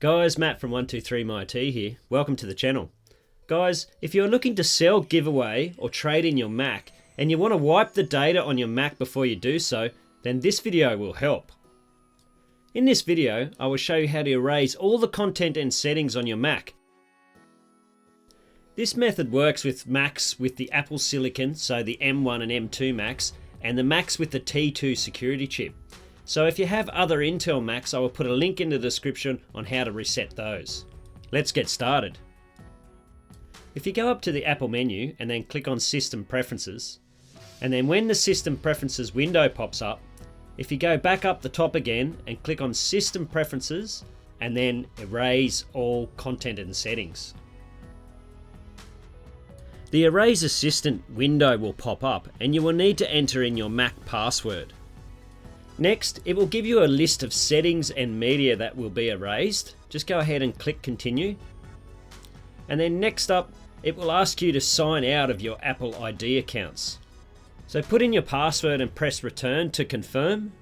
Guys, Matt from 123MyIT here. Welcome to the channel. Guys, if you're looking to sell, give away, or trade in your Mac, and you want to wipe the data on your Mac before you do so, then this video will help. In this video, I will show you how to erase all the content and settings on your Mac. This method works with Macs with the Apple Silicon, so the M1 and M2 Macs, and the Macs with the T2 security chip. So if you have other Intel Macs, I will put a link in the description on how to reset those. Let's get started. If you go up to the Apple menu and then click on System Preferences, and then when the System Preferences window pops up, if you go back up the top again and click on System Preferences and then Erase All Content and Settings. The Erase Assistant window will pop up and you will need to enter in your Mac password. Next, it will give you a list of settings and media that will be erased. Just go ahead and click Continue. And then next up, it will ask you to sign out of your Apple ID accounts. So put in your password and press Return to confirm.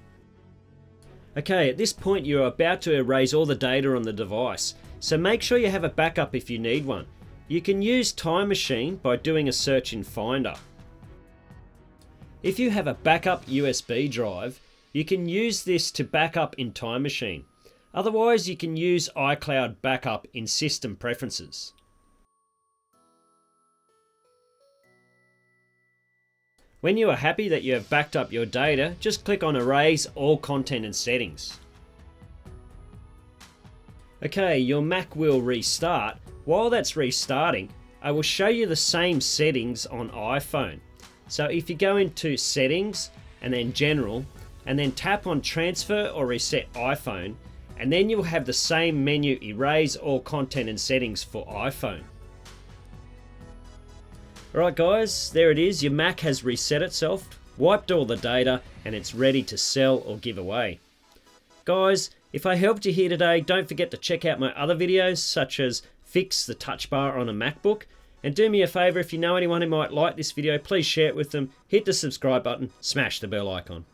Okay, at this point you are about to erase all the data on the device, so make sure you have a backup if you need one. You can use Time Machine by doing a search in Finder. If you have a backup USB drive, you can use this to back up in Time Machine. Otherwise, you can use iCloud Backup in System Preferences. When you are happy that you have backed up your data, just click on Erase All Content and Settings. Okay, your Mac will restart. While that's restarting, I will show you the same settings on iPhone. So if you go into Settings and then General, and then tap on Transfer or Reset iPhone, and then you'll have the same menu Erase All Content and Settings for iPhone. Alright guys, there it is. Your Mac has reset itself, wiped all the data, and it's ready to sell or give away. Guys, if I helped you here today, don't forget to check out my other videos such as Fix the Touch Bar on a MacBook. And do me a favour, if you know anyone who might like this video, please share it with them, hit the subscribe button, smash the bell icon.